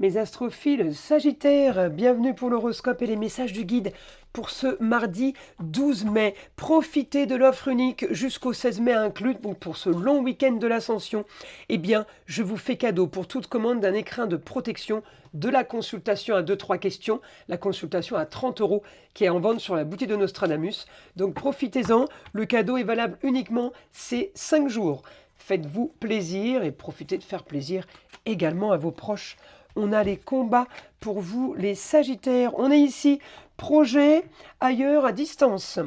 Mes astrophiles Sagittaire, bienvenue pour l'horoscope et les messages du guide pour ce mardi 12 mai. Profitez de l'offre unique jusqu'au 16 mai inclus, donc pour ce long week-end de l'Ascension. Eh bien, je vous fais cadeau pour toute commande d'un écrin de protection, de la consultation à 2-3 questions, la consultation à 30 € qui est en vente sur la boutique de Nostradamus. Donc profitez-en, le cadeau est valable uniquement ces 5 jours. Faites-vous plaisir et profitez de faire plaisir également à vos proches. On a les combats pour vous, les Sagittaires. On est ici, projet ailleurs à distance.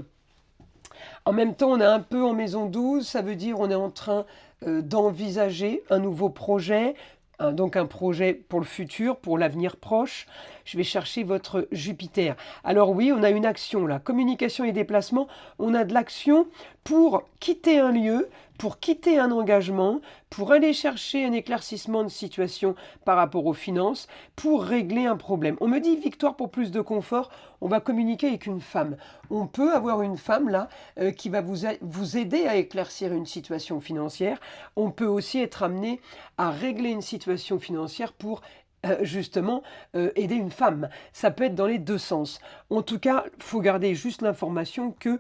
En même temps, on est un peu en maison 12, ça veut dire on est en train d'envisager un nouveau projet, donc un projet pour le futur, pour l'avenir proche. Je vais chercher votre Jupiter. Alors oui, on a une action là, communication et déplacement. On a de l'action pour quitter un lieu, pour quitter un engagement, pour aller chercher un éclaircissement de situation par rapport aux finances, pour régler un problème. On me dit victoire pour plus de confort, on va communiquer avec une femme. On peut avoir une femme là qui va vous aider à éclaircir une situation financière. On peut aussi être amené à régler une situation financière pour justement aider une femme. Ça peut être dans les deux sens. En tout cas, il faut garder juste l'information que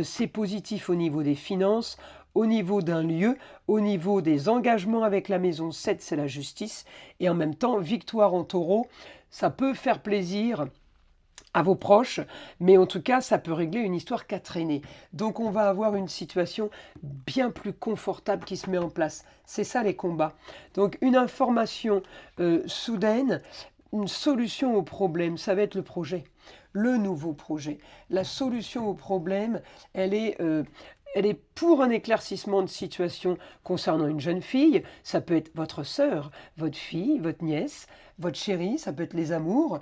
c'est positif au niveau des finances, au niveau d'un lieu, au niveau des engagements avec la maison 7, c'est la justice. Et en même temps, victoire en taureau, ça peut faire plaisir à vos proches, mais en tout cas, ça peut régler une histoire qui a traîné. Donc on va avoir une situation bien plus confortable qui se met en place. C'est ça les combats. Donc une information soudaine, une solution au problème, ça va être le projet, le nouveau projet. La solution au problème, elle est pour un éclaircissement de situation concernant une jeune fille. Ça peut être votre sœur, votre fille, votre nièce, votre chérie, ça peut être les amours.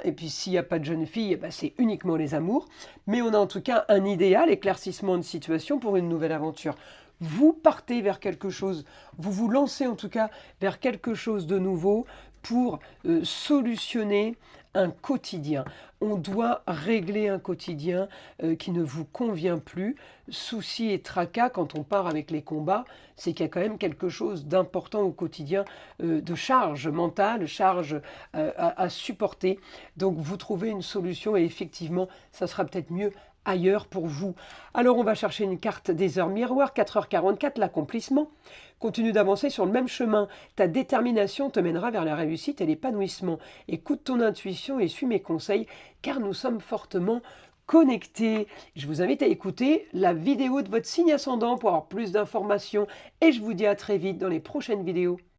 Et puis s'il n'y a pas de jeune fille, ben, c'est uniquement les amours. Mais on a en tout cas un idéal, éclaircissement de situation pour une nouvelle aventure. Vous partez vers quelque chose, vous vous lancez en tout cas vers quelque chose de nouveau pour solutionner un quotidien. On doit régler un quotidien qui ne vous convient plus. Soucis et tracas, quand on part avec les combats, c'est qu'il y a quand même quelque chose d'important au quotidien, de charge mentale, charge à supporter. Donc vous trouvez une solution et effectivement, ça sera peut-être mieux ailleurs pour vous. Alors on va chercher une carte des heures miroirs, 4h44, l'accomplissement. Continue d'avancer sur le même chemin. Ta détermination te mènera vers la réussite et l'épanouissement. Écoute ton intuition et suis mes conseils, car nous sommes fortement connectés. Je vous invite à écouter la vidéo de votre signe ascendant pour avoir plus d'informations et je vous dis à très vite dans les prochaines vidéos.